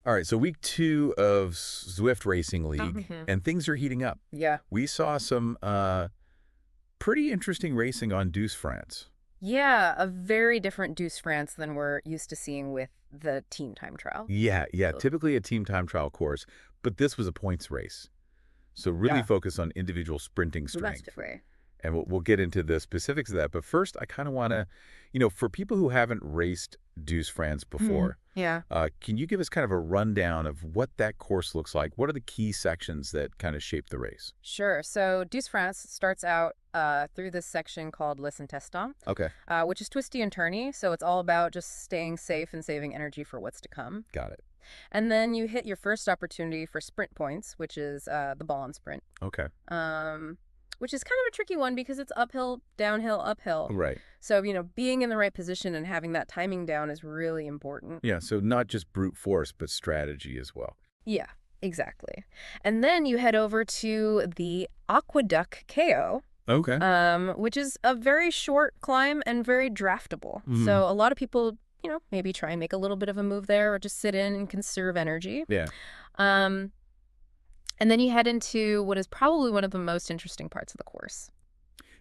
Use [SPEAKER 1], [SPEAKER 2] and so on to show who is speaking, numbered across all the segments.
[SPEAKER 1] All right, so week 2 of Zwift Racing League, and things are heating up.
[SPEAKER 2] Yeah.
[SPEAKER 1] We saw some pretty interesting racing on Douce France.
[SPEAKER 2] Yeah, a very different Douce France than we're used to seeing with the team time trial.
[SPEAKER 1] Yeah,
[SPEAKER 2] Ugh.
[SPEAKER 1] typically a team time trial course, but this was a points race. So really
[SPEAKER 2] Yeah.
[SPEAKER 1] focus on individual sprinting strength.
[SPEAKER 2] Right.
[SPEAKER 1] And we'll get into the specifics of that. But first, I kind of want to, for people who haven't raced Douce France before,
[SPEAKER 2] Yeah.
[SPEAKER 1] can you give us kind of a rundown of what that course looks like? What are the key sections that kind of shape the race?
[SPEAKER 2] Sure. So Douce France starts out through this section called Les Intestins,
[SPEAKER 1] Okay,
[SPEAKER 2] which is twisty and turny. So it's all about just staying safe and saving energy for what's to come.
[SPEAKER 1] got it.
[SPEAKER 2] And then you hit your first opportunity for sprint points, which is the ball on sprint.
[SPEAKER 1] Okay,
[SPEAKER 2] Which is kind of a tricky one because it's uphill, downhill, uphill.
[SPEAKER 1] right.
[SPEAKER 2] So, being in the right position and having that timing down is really important.
[SPEAKER 1] Yeah, so not just brute force, but strategy as well.
[SPEAKER 2] Yeah, exactly. And then you head over to the Aqueduct KO,
[SPEAKER 1] Okay.
[SPEAKER 2] which is a very short climb and very draftable. So a lot of people, maybe try and make a little bit of a move there or just sit in and conserve energy.
[SPEAKER 1] Yeah.
[SPEAKER 2] And then you head into what is probably one of the most interesting parts of the course.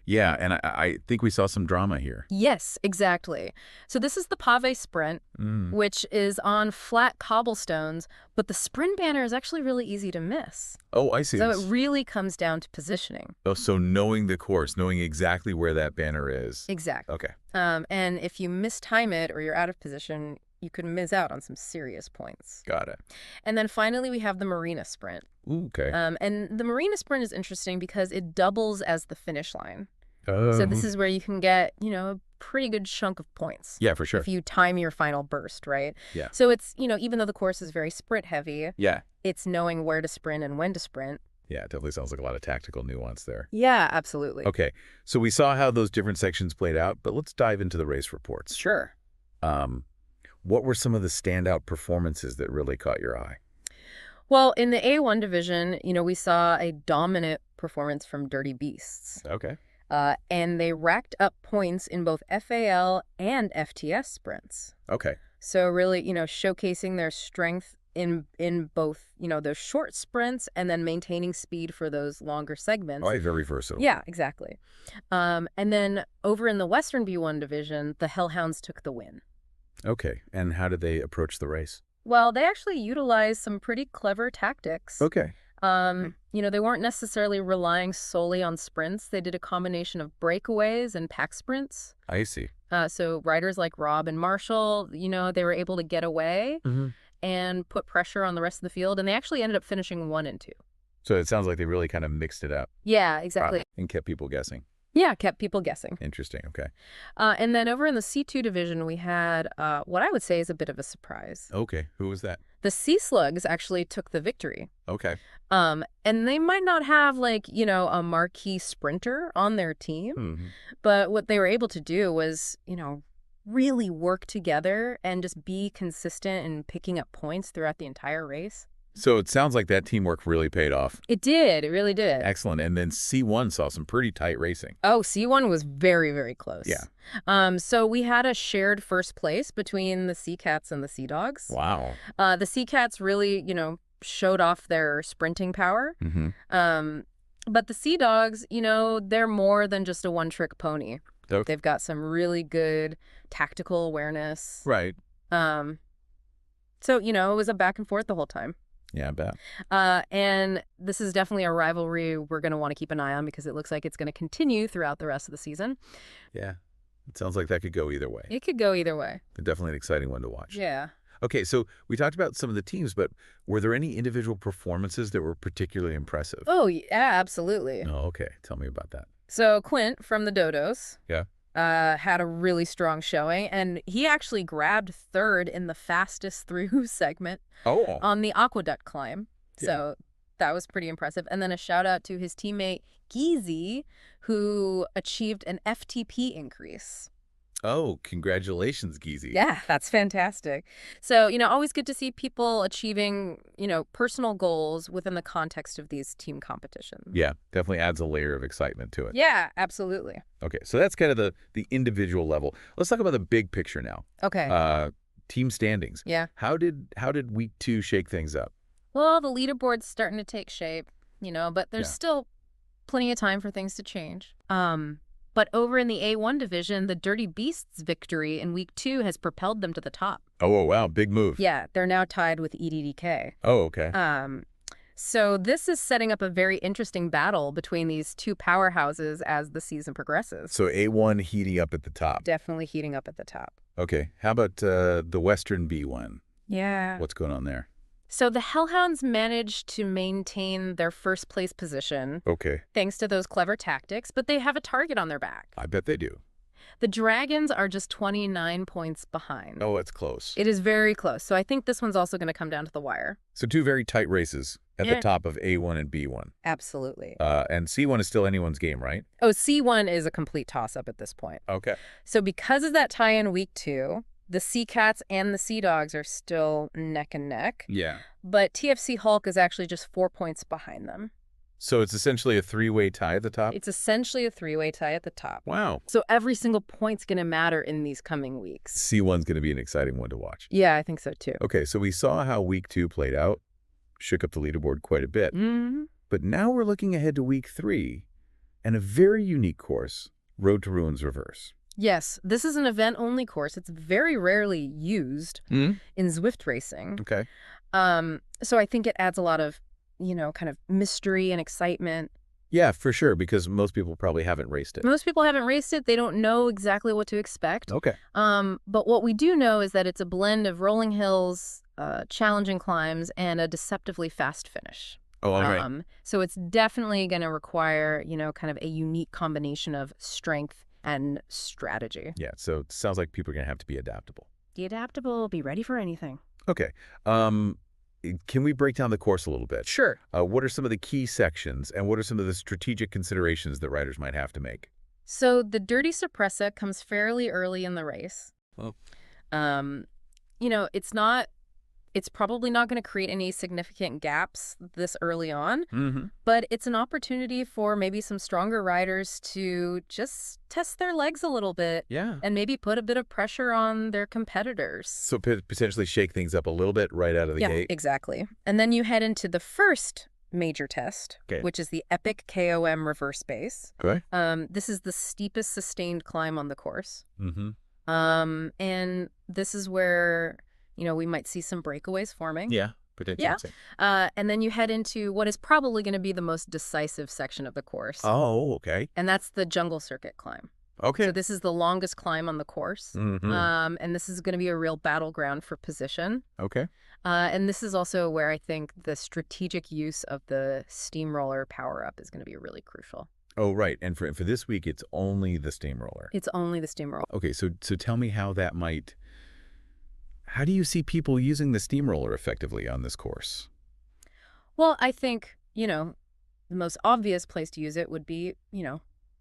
[SPEAKER 1] Yeah, and I think we saw some drama here.
[SPEAKER 2] Yes, exactly. So this is the Pave Sprint, which is on flat cobblestones, but the sprint banner is actually really easy to miss.
[SPEAKER 1] Oh, I see.
[SPEAKER 2] So it really comes down to positioning.
[SPEAKER 1] Oh, so knowing the course, knowing exactly where that banner is.
[SPEAKER 2] Exactly.
[SPEAKER 1] Okay.
[SPEAKER 2] And if you mistime it or you're out of position, you could miss out on some serious points.
[SPEAKER 1] Got it.
[SPEAKER 2] And then finally, we have the Marina Sprint.
[SPEAKER 1] Ooh, okay.
[SPEAKER 2] And the Marina Sprint is interesting because it doubles as the finish line. So this is where you can get, a pretty good chunk of points.
[SPEAKER 1] Yeah, for sure.
[SPEAKER 2] If you time your final burst, right?
[SPEAKER 1] Yeah.
[SPEAKER 2] So it's, even though the course is very sprint heavy,
[SPEAKER 1] Yeah.
[SPEAKER 2] it's knowing where to sprint and when to sprint.
[SPEAKER 1] Yeah, it definitely sounds like a lot of tactical nuance there.
[SPEAKER 2] Yeah, absolutely.
[SPEAKER 1] Okay, so we saw how those different sections played out, but let's dive into the race reports.
[SPEAKER 2] Sure.
[SPEAKER 1] What were some of the standout performances that really caught your eye?
[SPEAKER 2] Well, in the A1 division, we saw a dominant performance from Dirty Beasts.
[SPEAKER 1] Okay.
[SPEAKER 2] And they racked up points in both FAL and FTS sprints.
[SPEAKER 1] Okay.
[SPEAKER 2] So really, showcasing their strength in both, those short sprints and then maintaining speed for those longer segments.
[SPEAKER 1] Oh, very versatile.
[SPEAKER 2] Yeah, exactly. And then over in the Western B1 division, the Hellhounds took the win.
[SPEAKER 1] Okay, and how did they approach the race?
[SPEAKER 2] Well, they actually utilized some pretty clever tactics.
[SPEAKER 1] Okay.
[SPEAKER 2] They weren't necessarily relying solely on sprints. They did a combination of breakaways and pack sprints.
[SPEAKER 1] I see.
[SPEAKER 2] So riders like Rob and Marshall, they were able to get away and put pressure on the rest of the field. And they actually ended up finishing 1 and 2.
[SPEAKER 1] So it sounds like they really kind of mixed it up.
[SPEAKER 2] Yeah, exactly.
[SPEAKER 1] And kept people guessing.
[SPEAKER 2] Yeah, kept people guessing.
[SPEAKER 1] Interesting. Okay.
[SPEAKER 2] And then over in the C2 division, we had what I would say is a bit of a surprise.
[SPEAKER 1] Okay. Who was that?
[SPEAKER 2] The Sea Slugs actually took the victory.
[SPEAKER 1] Okay.
[SPEAKER 2] And they might not have a marquee sprinter on their team, but what they were able to do was, really work together and just be consistent in picking up points throughout the entire race.
[SPEAKER 1] So it sounds like that teamwork really paid off.
[SPEAKER 2] It did. It really did.
[SPEAKER 1] Excellent. And then C1 saw some pretty tight racing.
[SPEAKER 2] Oh, C1 was very, very close.
[SPEAKER 1] Yeah.
[SPEAKER 2] So we had a shared first place between the Sea Cats and the Sea Dogs.
[SPEAKER 1] Wow.
[SPEAKER 2] The Sea Cats really, showed off their sprinting power. But the Sea Dogs, they're more than just a one-trick pony.
[SPEAKER 1] Okay.
[SPEAKER 2] They've got some really good tactical awareness.
[SPEAKER 1] Right.
[SPEAKER 2] So, it was a back and forth the whole time.
[SPEAKER 1] Yeah, I bet.
[SPEAKER 2] And this is definitely a rivalry we're going to want to keep an eye on because it looks like it's going to continue throughout the rest of the season.
[SPEAKER 1] Yeah. It sounds like that could go either way.
[SPEAKER 2] It could go either way.
[SPEAKER 1] Definitely an exciting one to watch.
[SPEAKER 2] Yeah.
[SPEAKER 1] Okay, so we talked about some of the teams, but were there any individual performances that were particularly impressive?
[SPEAKER 2] Oh, yeah, absolutely.
[SPEAKER 1] Oh, okay. Tell me about that.
[SPEAKER 2] So Quint from the Dodos
[SPEAKER 1] Yeah.
[SPEAKER 2] had a really strong showing, and he actually grabbed third in the fastest through segment on the Aqueduct climb. So that was pretty impressive. And then a shout out to his teammate Geezy, who achieved an FTP increase.
[SPEAKER 1] Oh, congratulations, Geezy.
[SPEAKER 2] Yeah, that's fantastic. So, always good to see people achieving, personal goals within the context of these team competitions.
[SPEAKER 1] Yeah, definitely adds a layer of excitement to it.
[SPEAKER 2] Yeah, absolutely.
[SPEAKER 1] Okay, so that's kind of the individual level. Let's talk about the big picture now.
[SPEAKER 2] Okay.
[SPEAKER 1] team standings.
[SPEAKER 2] Yeah.
[SPEAKER 1] How did week 2 shake things up?
[SPEAKER 2] Well, the leaderboard's starting to take shape, but there's still plenty of time for things to change. But over in the A1 division, the Dirty Beasts' victory in week 2 has propelled them to the top.
[SPEAKER 1] Oh, wow, big move.
[SPEAKER 2] Yeah, they're now tied with EDDK.
[SPEAKER 1] Oh, okay.
[SPEAKER 2] So this is setting up a very interesting battle between these two powerhouses as the season progresses.
[SPEAKER 1] So A1 heating up at the top.
[SPEAKER 2] Definitely heating up at the top.
[SPEAKER 1] Okay. How about the Western B1?
[SPEAKER 2] Yeah.
[SPEAKER 1] What's going on there?
[SPEAKER 2] So the Hellhounds managed to maintain their first place position.
[SPEAKER 1] Okay.
[SPEAKER 2] Thanks to those clever tactics, but they have a target on their back.
[SPEAKER 1] I bet they do.
[SPEAKER 2] The Dragons are just 29 points behind.
[SPEAKER 1] Oh, it's close.
[SPEAKER 2] It is very close. So I think this one's also going to come down to the wire.
[SPEAKER 1] So 2 very tight races at the top of A1 and B1.
[SPEAKER 2] Absolutely.
[SPEAKER 1] And C1 is still anyone's game, right?
[SPEAKER 2] Oh, C1 is a complete toss-up at this point.
[SPEAKER 1] Okay.
[SPEAKER 2] So because of that tie in week 2, the Sea Cats and the Sea Dogs are still neck and neck.
[SPEAKER 1] Yeah.
[SPEAKER 2] But TFC Hulk is actually just 4 points behind them.
[SPEAKER 1] So it's essentially a 3-way tie at the top?
[SPEAKER 2] It's essentially a 3-way tie at the top.
[SPEAKER 1] Wow.
[SPEAKER 2] So every single point's going to matter in these coming weeks.
[SPEAKER 1] C1's going to be an exciting one to watch.
[SPEAKER 2] Yeah, I think so too.
[SPEAKER 1] Okay, so we saw how week 2 played out. Shook up the leaderboard quite a bit.
[SPEAKER 2] Mm-hmm.
[SPEAKER 1] But now we're looking ahead to week 3 and a very unique course, Road to Ruins Reverse.
[SPEAKER 2] Yes, this is an event-only course. It's very rarely used in Zwift racing.
[SPEAKER 1] Okay.
[SPEAKER 2] So I think it adds a lot of, kind of mystery and excitement.
[SPEAKER 1] Yeah, for sure, because most people probably haven't raced it.
[SPEAKER 2] Most people haven't raced it. They don't know exactly what to expect.
[SPEAKER 1] Okay.
[SPEAKER 2] But what we do know is that it's a blend of rolling hills, challenging climbs, and a deceptively fast finish.
[SPEAKER 1] Oh, all right.
[SPEAKER 2] So it's definitely going to require, kind of a unique combination of strength and strategy.
[SPEAKER 1] Yeah, so it sounds like people are going to have to be adaptable.
[SPEAKER 2] Be adaptable, be ready for anything.
[SPEAKER 1] Okay. Can we break down the course a little bit?
[SPEAKER 2] Sure.
[SPEAKER 1] What are some of the key sections, and what are some of the strategic considerations that riders might have to make?
[SPEAKER 2] So the Dirty Sorpresa comes fairly early in the race.
[SPEAKER 1] Oh.
[SPEAKER 2] It's probably not going to create any significant gaps this early on,
[SPEAKER 1] Mm-hmm.
[SPEAKER 2] but it's an opportunity for maybe some stronger riders to just test their legs a little bit.
[SPEAKER 1] Yeah.
[SPEAKER 2] And maybe put a bit of pressure on their competitors.
[SPEAKER 1] So potentially shake things up a little bit right out of the gate?
[SPEAKER 2] Yeah, exactly. And then you head into the first major test, which is the Epic KOM reverse base.
[SPEAKER 1] Okay.
[SPEAKER 2] This is the steepest sustained climb on the course.
[SPEAKER 1] Mm-hmm.
[SPEAKER 2] And this is where we might see some breakaways forming.
[SPEAKER 1] Yeah, potentially.
[SPEAKER 2] Yeah. And then you head into what is probably going to be the most decisive section of the course.
[SPEAKER 1] Oh, okay.
[SPEAKER 2] And that's the jungle circuit climb.
[SPEAKER 1] Okay.
[SPEAKER 2] So this is the longest climb on the course.
[SPEAKER 1] Mm-hmm.
[SPEAKER 2] And this is going to be a real battleground for position.
[SPEAKER 1] Okay.
[SPEAKER 2] And this is also where I think the strategic use of the steamroller power-up is going to be really crucial.
[SPEAKER 1] Oh, right. And for this week, it's only the steamroller.
[SPEAKER 2] It's only the steamroller.
[SPEAKER 1] Okay, so tell me how that might... How do you see people using the steamroller effectively on this course?
[SPEAKER 2] Well, I think, the most obvious place to use it would be,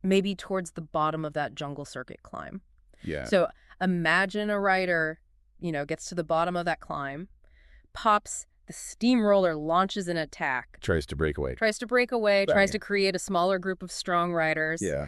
[SPEAKER 2] maybe towards the bottom of that jungle circuit climb.
[SPEAKER 1] Yeah.
[SPEAKER 2] So imagine a rider, gets to the bottom of that climb, pops, the steamroller launches an attack.
[SPEAKER 1] Tries to break away.
[SPEAKER 2] Tries to create a smaller group of strong riders.
[SPEAKER 1] Yeah.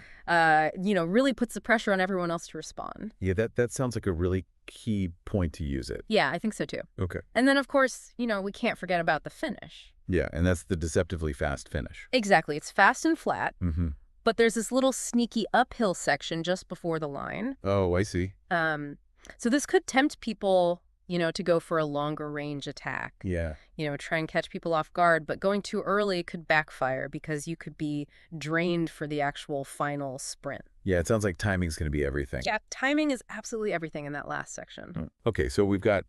[SPEAKER 2] Really puts the pressure on everyone else to respond.
[SPEAKER 1] Yeah, that sounds like a really key point to use it.
[SPEAKER 2] Yeah, I think so too.
[SPEAKER 1] Okay.
[SPEAKER 2] And then, of course, we can't forget about the finish.
[SPEAKER 1] Yeah, and that's the deceptively fast finish.
[SPEAKER 2] Exactly. It's fast and flat,
[SPEAKER 1] Mm-hmm.
[SPEAKER 2] but there's this little sneaky uphill section just before the line.
[SPEAKER 1] Oh, I see.
[SPEAKER 2] So this could tempt people, to go for a longer range attack.
[SPEAKER 1] Yeah.
[SPEAKER 2] Try and catch people off guard, but going too early could backfire because you could be drained for the actual final sprint.
[SPEAKER 1] Yeah, it sounds like timing's going to be everything.
[SPEAKER 2] Yeah, timing is absolutely everything in that last section.
[SPEAKER 1] Okay, so we've got,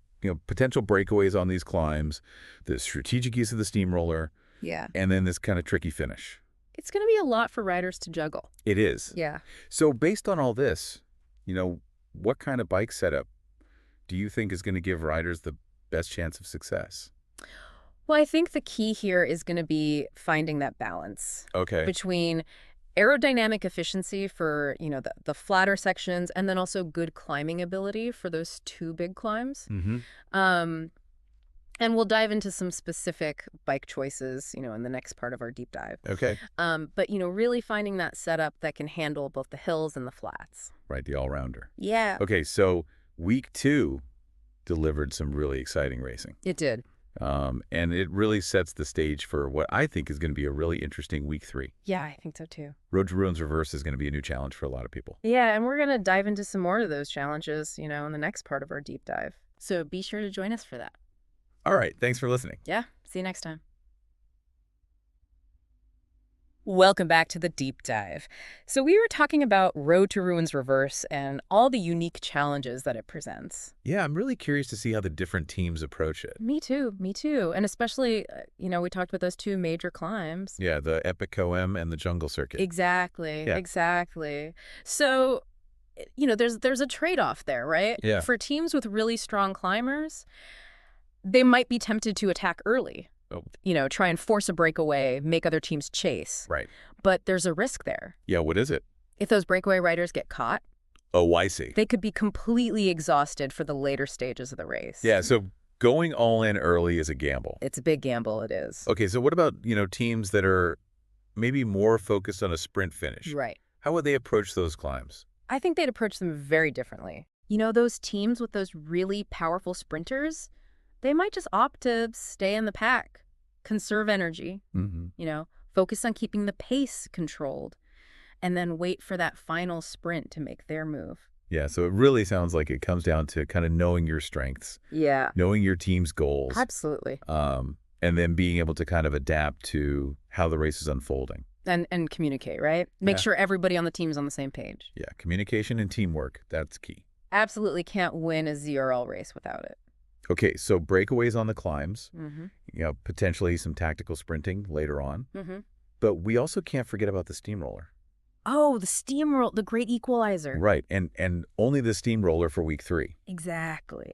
[SPEAKER 1] potential breakaways on these climbs, the strategic use of the steamroller,
[SPEAKER 2] Yeah.
[SPEAKER 1] and then this kind of tricky finish.
[SPEAKER 2] It's going to be a lot for riders to juggle.
[SPEAKER 1] It is.
[SPEAKER 2] Yeah.
[SPEAKER 1] So based on all this, what kind of bike setup do you think is going to give riders the best chance of success?
[SPEAKER 2] Well, I think the key here is going to be finding that balance between aerodynamic efficiency for, the flatter sections and then also good climbing ability for those two big climbs.
[SPEAKER 1] Mm-hmm.
[SPEAKER 2] And we'll dive into some specific bike choices, in the next part of our deep dive.
[SPEAKER 1] Okay.
[SPEAKER 2] But, really finding that setup that can handle both the hills and the flats.
[SPEAKER 1] Right, the all-rounder.
[SPEAKER 2] Yeah.
[SPEAKER 1] Okay, so week 2, delivered some really exciting racing.
[SPEAKER 2] It did.
[SPEAKER 1] And it really sets the stage for what I think is going to be a really interesting week 3.
[SPEAKER 2] Yeah, I think so too.
[SPEAKER 1] Road to Ruins Reverse is going to be a new challenge for a lot of people.
[SPEAKER 2] Yeah, and we're going to dive into some more of those challenges, in the next part of our deep dive. So be sure to join us for that.
[SPEAKER 1] All right. Thanks for listening.
[SPEAKER 2] Yeah. See you next time. Welcome back to the deep dive. So we were talking about Road to Ruins Reverse and all the unique challenges that it presents.
[SPEAKER 1] Yeah, I'm really curious to see how the different teams approach it.
[SPEAKER 2] Me too. Me too. And especially, we talked about those 2 major climbs.
[SPEAKER 1] Yeah, the Epic OM and the Jungle Circuit.
[SPEAKER 2] Exactly.
[SPEAKER 1] Yeah.
[SPEAKER 2] Exactly. So, there's a trade-off there, right?
[SPEAKER 1] Yeah.
[SPEAKER 2] For teams with really strong climbers, they might be tempted to attack early.
[SPEAKER 1] Oh.
[SPEAKER 2] Try and force a breakaway, make other teams chase.
[SPEAKER 1] Right.
[SPEAKER 2] But there's a risk there.
[SPEAKER 1] Yeah, what is it?
[SPEAKER 2] If those breakaway riders get caught,
[SPEAKER 1] Oh, I see.
[SPEAKER 2] they could be completely exhausted for the later stages of the race.
[SPEAKER 1] Yeah, so going all in early is a gamble.
[SPEAKER 2] It's a big gamble, it is.
[SPEAKER 1] Okay, so what about, teams that are maybe more focused on a sprint finish?
[SPEAKER 2] Right.
[SPEAKER 1] How would they approach those climbs?
[SPEAKER 2] I think they'd approach them very differently. Those teams with those really powerful sprinters, they might just opt to stay in the pack, conserve energy, focus on keeping the pace controlled, and then wait for that final sprint to make their move.
[SPEAKER 1] Yeah, so it really sounds like it comes down to kind of knowing your strengths.
[SPEAKER 2] Yeah.
[SPEAKER 1] Knowing your team's goals.
[SPEAKER 2] Absolutely.
[SPEAKER 1] And then being able to kind of adapt to how the race is unfolding.
[SPEAKER 2] And communicate, right? Make
[SPEAKER 1] Yeah.
[SPEAKER 2] sure everybody on the team is on the same page.
[SPEAKER 1] Yeah, communication and teamwork, that's key.
[SPEAKER 2] Absolutely can't win a ZRL race without it.
[SPEAKER 1] Okay, so breakaways on the climbs,
[SPEAKER 2] Mm-hmm.
[SPEAKER 1] potentially some tactical sprinting later on.
[SPEAKER 2] Mm-hmm.
[SPEAKER 1] But we also can't forget about the steamroller.
[SPEAKER 2] Oh, the steamroll, the great equalizer.
[SPEAKER 1] Right, and only the steamroller for week 3.
[SPEAKER 2] Exactly.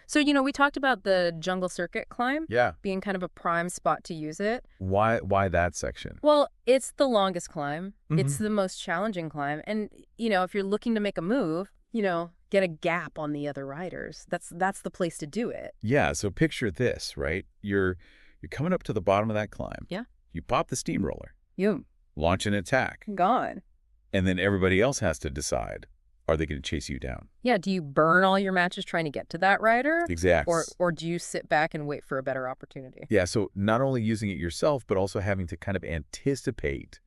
[SPEAKER 2] So, we talked about the Jungle Circuit climb
[SPEAKER 1] Yeah.
[SPEAKER 2] being kind of a prime spot to use it.
[SPEAKER 1] Why that section?
[SPEAKER 2] Well, it's the longest climb.
[SPEAKER 1] Mhm.
[SPEAKER 2] It's the most challenging climb. And, if you're looking to make a move, get a gap on the other riders. That's the place to do it.
[SPEAKER 1] Yeah, so picture this, right? You're coming up to the bottom of that climb.
[SPEAKER 2] Yeah.
[SPEAKER 1] You pop the steamroller,
[SPEAKER 2] You
[SPEAKER 1] launch an attack,
[SPEAKER 2] gone.
[SPEAKER 1] and then everybody else has to decide, are they going to chase you down?
[SPEAKER 2] Yeah, do you burn all your matches trying to get to that rider?
[SPEAKER 1] Exactly.
[SPEAKER 2] Or do you sit back and wait for a better opportunity?
[SPEAKER 1] Yeah, so not only using it yourself, but also having to kind of anticipate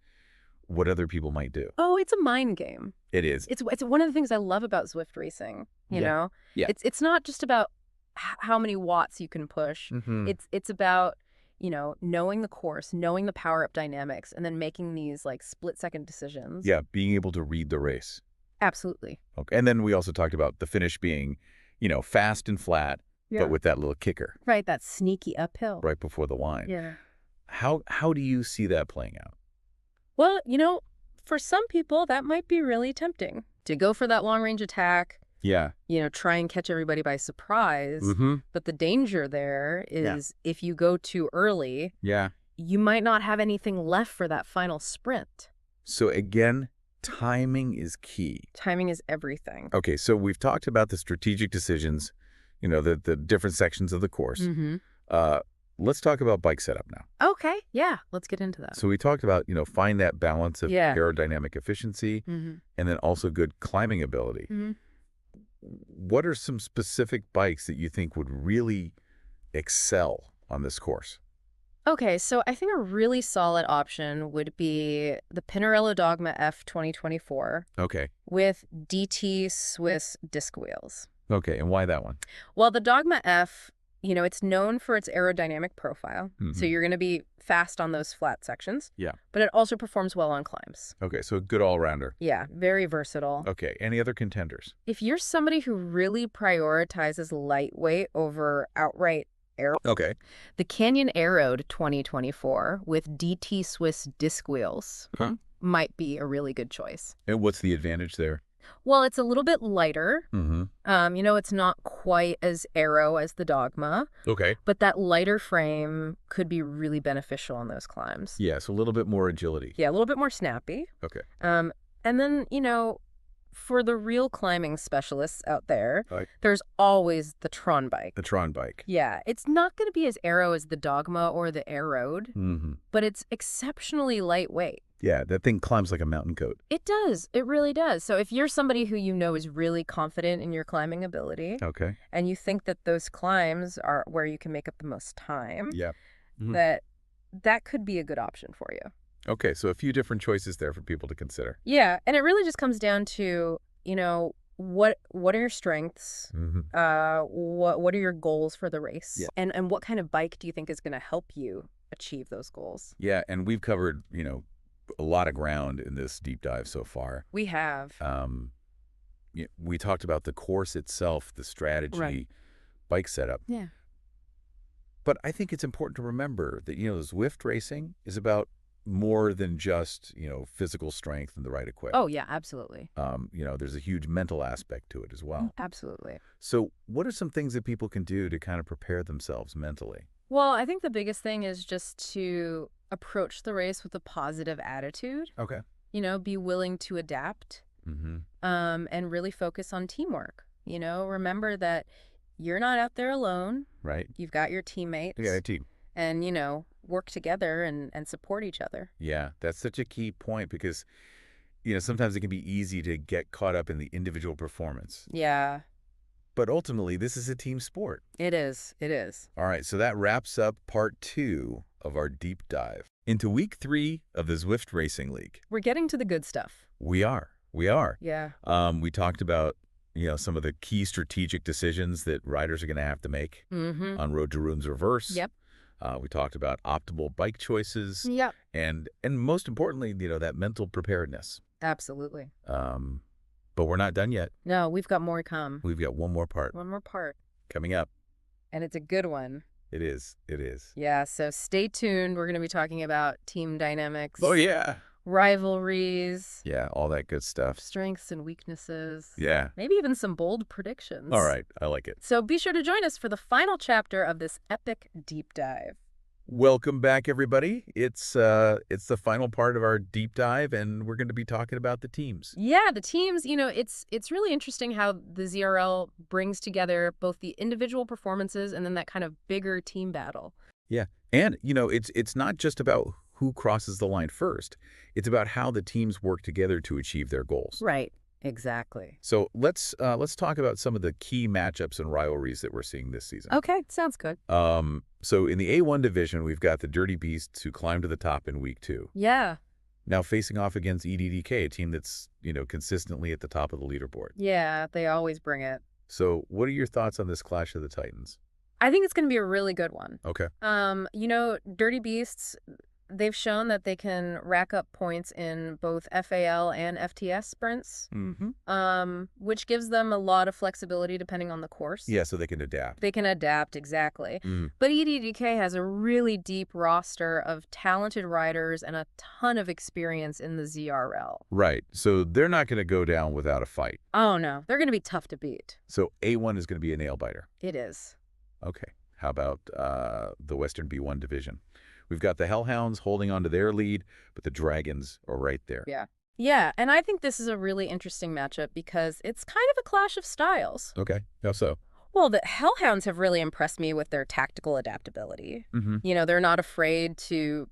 [SPEAKER 1] what other people might do.
[SPEAKER 2] Oh, it's a mind game.
[SPEAKER 1] It is.
[SPEAKER 2] It's one of the things I love about Zwift racing, you know?
[SPEAKER 1] Yeah.
[SPEAKER 2] It's not just about how many watts you can push.
[SPEAKER 1] Mm-hmm.
[SPEAKER 2] It's about, knowing the course, knowing the power-up dynamics, and then making these, split-second decisions.
[SPEAKER 1] Yeah, being able to read the race.
[SPEAKER 2] Absolutely.
[SPEAKER 1] Okay. And then we also talked about the finish being, fast and flat, but with that little kicker.
[SPEAKER 2] Right, that sneaky uphill.
[SPEAKER 1] Right before the line.
[SPEAKER 2] Yeah.
[SPEAKER 1] How do you see that playing out?
[SPEAKER 2] Well, for some people, that might be really tempting to go for that long-range attack.
[SPEAKER 1] Yeah.
[SPEAKER 2] Try and catch everybody by surprise.
[SPEAKER 1] Mm-hmm.
[SPEAKER 2] But the danger there is if you go too early, you might not have anything left for that final sprint.
[SPEAKER 1] So again, timing is key.
[SPEAKER 2] Timing is everything.
[SPEAKER 1] Okay, so we've talked about the strategic decisions, the different sections of the course.
[SPEAKER 2] Mm-hmm.
[SPEAKER 1] Let's talk about bike setup now.
[SPEAKER 2] Okay, yeah, let's get into that.
[SPEAKER 1] So we talked about, find that balance of aerodynamic efficiency and then also good climbing ability.
[SPEAKER 2] Mm-hmm.
[SPEAKER 1] What are some specific bikes that you think would really excel on this course?
[SPEAKER 2] Okay, so I think a really solid option would be the Pinarello Dogma F 2024
[SPEAKER 1] Okay.
[SPEAKER 2] with DT Swiss disc wheels.
[SPEAKER 1] Okay, and why that one?
[SPEAKER 2] Well, the Dogma F, it's known for its aerodynamic profile. So you're going to be fast on those flat sections.
[SPEAKER 1] Yeah.
[SPEAKER 2] But it also performs well on climbs.
[SPEAKER 1] Okay, so a good all-rounder.
[SPEAKER 2] Yeah, very versatile.
[SPEAKER 1] Okay, any other contenders?
[SPEAKER 2] If you're somebody who really prioritizes lightweight over outright aero,
[SPEAKER 1] Okay.
[SPEAKER 2] the Canyon Aeroad 2024 with DT Swiss disc wheels might be a really good choice.
[SPEAKER 1] And what's the advantage there?
[SPEAKER 2] Well, it's a little bit lighter.
[SPEAKER 1] Mm-hmm.
[SPEAKER 2] It's not quite as aero as the Dogma.
[SPEAKER 1] Okay.
[SPEAKER 2] But that lighter frame could be really beneficial on those climbs.
[SPEAKER 1] Yeah, so a little bit more agility.
[SPEAKER 2] Yeah, a little bit more snappy.
[SPEAKER 1] Okay.
[SPEAKER 2] And then, for the real climbing specialists out there, there's always the Tron bike.
[SPEAKER 1] The Tron bike.
[SPEAKER 2] Yeah, it's not going to be as aero as the Dogma or the Aeroad, but it's exceptionally lightweight.
[SPEAKER 1] Yeah, that thing climbs like a mountain goat.
[SPEAKER 2] It does. It really does. So if you're somebody who you know is really confident in your climbing ability,
[SPEAKER 1] Okay.
[SPEAKER 2] and you think that those climbs are where you can make up the most time,
[SPEAKER 1] Yeah. Mm-hmm.
[SPEAKER 2] that could be a good option for you.
[SPEAKER 1] Okay, so a few different choices there for people to consider.
[SPEAKER 2] Yeah, and it really just comes down to, what are your strengths?
[SPEAKER 1] Mm-hmm.
[SPEAKER 2] What are your goals for the race?
[SPEAKER 1] Yeah.
[SPEAKER 2] And what kind of bike do you think is going to help you achieve those goals?
[SPEAKER 1] Yeah, and we've covered, a lot of ground in this deep dive so far.
[SPEAKER 2] We have.
[SPEAKER 1] We talked about the course itself, the strategy,
[SPEAKER 2] Right.
[SPEAKER 1] bike setup.
[SPEAKER 2] Yeah.
[SPEAKER 1] But I think it's important to remember that, Zwift racing is about more than just, physical strength and the right equipment.
[SPEAKER 2] Oh, yeah, absolutely.
[SPEAKER 1] There's a huge mental aspect to it as well.
[SPEAKER 2] Absolutely.
[SPEAKER 1] So what are some things that people can do to kind of prepare themselves mentally?
[SPEAKER 2] Well, I think the biggest thing is just to approach the race with a positive attitude.
[SPEAKER 1] Okay.
[SPEAKER 2] Be willing to adapt,
[SPEAKER 1] Mm-hmm.
[SPEAKER 2] and really focus on teamwork. Remember that you're not out there alone.
[SPEAKER 1] Right.
[SPEAKER 2] You've got your teammates.
[SPEAKER 1] Yeah, a team.
[SPEAKER 2] And, work together and support each other.
[SPEAKER 1] Yeah, that's such a key point because, sometimes it can be easy to get caught up in the individual performance.
[SPEAKER 2] Yeah.
[SPEAKER 1] But ultimately, this is a team sport.
[SPEAKER 2] It is. It is.
[SPEAKER 1] All right, so that wraps up part 2 of our deep dive into week 3 of the Zwift Racing League.
[SPEAKER 2] We're getting to the good stuff.
[SPEAKER 1] We are.
[SPEAKER 2] Yeah.
[SPEAKER 1] We talked about, some of the key strategic decisions that riders are going to have to make on Road to Rune's Reverse.
[SPEAKER 2] Yep.
[SPEAKER 1] We talked about optimal bike choices.
[SPEAKER 2] Yep.
[SPEAKER 1] And most importantly, that mental preparedness.
[SPEAKER 2] Absolutely.
[SPEAKER 1] But we're not done yet.
[SPEAKER 2] No, we've got more to come.
[SPEAKER 1] We've got one more part coming up.
[SPEAKER 2] And it's a good one.
[SPEAKER 1] It is.
[SPEAKER 2] Yeah, so stay tuned. We're going to be talking about team dynamics.
[SPEAKER 1] Oh, yeah.
[SPEAKER 2] Rivalries.
[SPEAKER 1] Yeah, all that good stuff.
[SPEAKER 2] Strengths and weaknesses.
[SPEAKER 1] Yeah.
[SPEAKER 2] Maybe even some bold predictions.
[SPEAKER 1] All right, I like it.
[SPEAKER 2] So be sure to join us for the final chapter of this epic deep dive.
[SPEAKER 1] Welcome back, everybody. It's the final part of our deep dive, and we're going to be talking about the teams.
[SPEAKER 2] Yeah, the teams, it's really interesting how the ZRL brings together both the individual performances and then that kind of bigger team battle.
[SPEAKER 1] Yeah, and, it's not just about who crosses the line first. It's about how the teams work together to achieve their goals.
[SPEAKER 2] Right. Exactly.
[SPEAKER 1] So let's talk about some of the key matchups and rivalries that we're seeing this season.
[SPEAKER 2] Okay, sounds good.
[SPEAKER 1] So in the A1 division, we've got the Dirty Beasts who climbed to the top in week 2.
[SPEAKER 2] Yeah.
[SPEAKER 1] Now facing off against EDDK, a team that's, consistently at the top of the leaderboard.
[SPEAKER 2] Yeah, they always bring it.
[SPEAKER 1] So what are your thoughts on this Clash of the Titans?
[SPEAKER 2] I think it's going to be a really good one.
[SPEAKER 1] Okay.
[SPEAKER 2] Dirty Beasts, they've shown that they can rack up points in both FAL and FTS sprints, which gives them a lot of flexibility depending on the course.
[SPEAKER 1] Yeah, so they can adapt.
[SPEAKER 2] They can adapt, exactly.
[SPEAKER 1] Mm.
[SPEAKER 2] But EDDK has a really deep roster of talented riders and a ton of experience in the ZRL.
[SPEAKER 1] Right. So they're not going to go down without a fight.
[SPEAKER 2] Oh, no. They're going to be tough to beat.
[SPEAKER 1] So A1 is going to be a nail-biter.
[SPEAKER 2] It is.
[SPEAKER 1] Okay. How about the Western B1 division? We've got the Hellhounds holding on to their lead, but the Dragons are right there.
[SPEAKER 2] Yeah. Yeah, and I think this is a really interesting matchup because it's kind of a clash of styles.
[SPEAKER 1] Okay. How so?
[SPEAKER 2] Well, the Hellhounds have really impressed me with their tactical adaptability.
[SPEAKER 1] Mm-hmm.
[SPEAKER 2] They're not afraid to,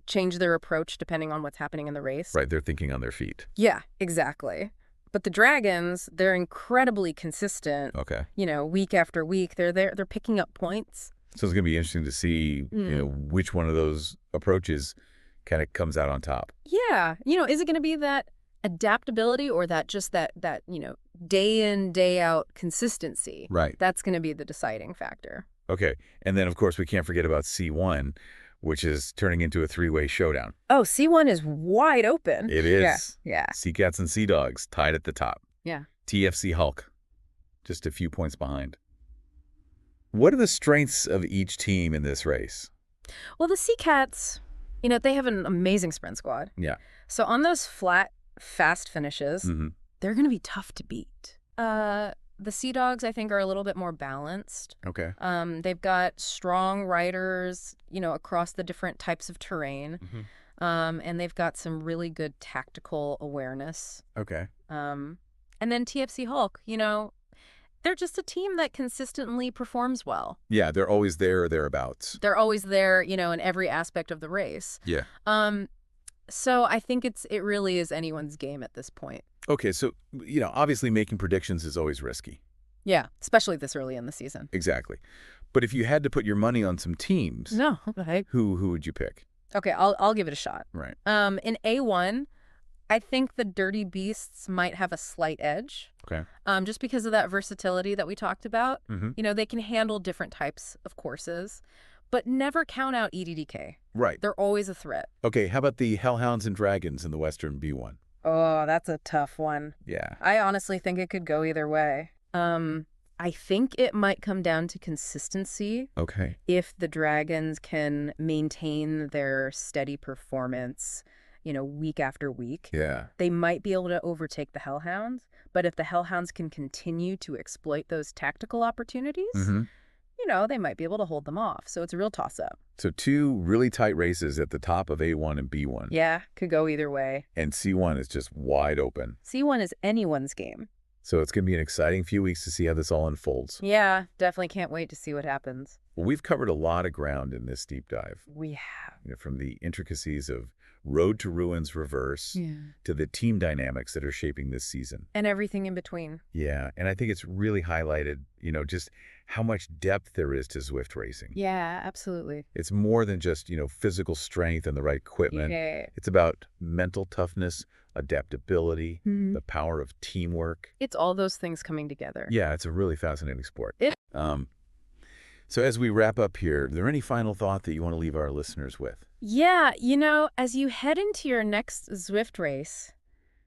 [SPEAKER 2] change their approach depending on what's happening in the race.
[SPEAKER 1] Right, they're thinking on their feet.
[SPEAKER 2] Yeah, exactly. But the Dragons, they're incredibly consistent.
[SPEAKER 1] Okay.
[SPEAKER 2] Week after week, they're picking up points.
[SPEAKER 1] So it's going to be interesting to see, which one of those approaches kind of comes out on top.
[SPEAKER 2] Yeah. Is it going to be that adaptability or that day in, day out consistency?
[SPEAKER 1] Right.
[SPEAKER 2] That's going to be the deciding factor.
[SPEAKER 1] Okay. And then, of course, we can't forget about C1, which is turning into a 3-way showdown.
[SPEAKER 2] Oh, C1 is wide open.
[SPEAKER 1] It is.
[SPEAKER 2] Yeah.
[SPEAKER 1] Sea Cats and Sea Dogs tied at the top.
[SPEAKER 2] Yeah.
[SPEAKER 1] TFC Hulk, just a few points behind. What are the strengths of each team in this race?
[SPEAKER 2] Well, the Sea Cats, they have an amazing sprint squad.
[SPEAKER 1] Yeah.
[SPEAKER 2] So on those flat, fast finishes, they're going to be tough to beat. The Sea Dogs, I think, are a little bit more balanced.
[SPEAKER 1] Okay.
[SPEAKER 2] They've got strong riders, across the different types of terrain. And they've got some really good tactical awareness.
[SPEAKER 1] Okay.
[SPEAKER 2] And then TFC Hulk, they're just a team that consistently performs well.
[SPEAKER 1] Yeah, they're always there or thereabouts.
[SPEAKER 2] They're always there, in every aspect of the race.
[SPEAKER 1] Yeah.
[SPEAKER 2] So I think it really is anyone's game at this point.
[SPEAKER 1] Okay, so, obviously making predictions is always risky.
[SPEAKER 2] Yeah, especially this early in the season.
[SPEAKER 1] Exactly. But if you had to put your money on some teams,
[SPEAKER 2] No, okay.
[SPEAKER 1] who would you pick?
[SPEAKER 2] Okay, I'll give it a shot.
[SPEAKER 1] Right.
[SPEAKER 2] In A1, I think the Dirty Beasts might have a slight edge.
[SPEAKER 1] Okay.
[SPEAKER 2] Just because of that versatility that we talked about.
[SPEAKER 1] Mm-hmm.
[SPEAKER 2] They can handle different types of courses, but never count out EDDK.
[SPEAKER 1] Right.
[SPEAKER 2] They're always a threat.
[SPEAKER 1] Okay, how about the Hellhounds and Dragons in the Western B1?
[SPEAKER 2] Oh, that's a tough one.
[SPEAKER 1] Yeah.
[SPEAKER 2] I honestly think it could go either way. I think it might come down to consistency.
[SPEAKER 1] Okay.
[SPEAKER 2] If the Dragons can maintain their steady performance, week after week,
[SPEAKER 1] Yeah.
[SPEAKER 2] they might be able to overtake the Hellhounds. But if the Hellhounds can continue to exploit those tactical opportunities,
[SPEAKER 1] Mm-hmm.
[SPEAKER 2] They might be able to hold them off. So it's a real toss-up.
[SPEAKER 1] So 2 really tight races at the top of A1 and B1.
[SPEAKER 2] Yeah, could go either way.
[SPEAKER 1] And C1 is just wide open.
[SPEAKER 2] C1 is anyone's game.
[SPEAKER 1] So it's going to be an exciting few weeks to see how this all unfolds.
[SPEAKER 2] Yeah, definitely can't wait to see what happens.
[SPEAKER 1] Well, we've covered a lot of ground in this deep dive.
[SPEAKER 2] We have.
[SPEAKER 1] From the intricacies of Road to Ruins Reverse to the team dynamics that are shaping this season.
[SPEAKER 2] And everything in between.
[SPEAKER 1] Yeah, and I think it's really highlighted, just how much depth there is to Zwift racing.
[SPEAKER 2] Yeah, absolutely.
[SPEAKER 1] It's more than just, physical strength and the right equipment.
[SPEAKER 2] Yeah.
[SPEAKER 1] It's about mental toughness, adaptability, the power of teamwork.
[SPEAKER 2] It's all those things coming together.
[SPEAKER 1] Yeah, it's a really fascinating sport. So as we wrap up here, are there any final thought that you want to leave our listeners with?
[SPEAKER 2] Yeah, as you head into your next Zwift race,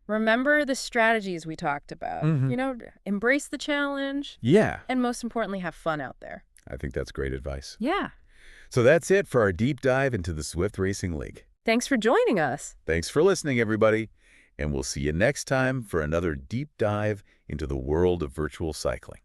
[SPEAKER 2] remember the strategies we talked about. Embrace the challenge.
[SPEAKER 1] Yeah.
[SPEAKER 2] And most importantly, have fun out there.
[SPEAKER 1] I think that's great advice.
[SPEAKER 2] Yeah.
[SPEAKER 1] So that's it for our deep dive into the Zwift Racing League.
[SPEAKER 2] Thanks for joining us.
[SPEAKER 1] Thanks for listening, everybody. And we'll see you next time for another deep dive into the world of virtual cycling.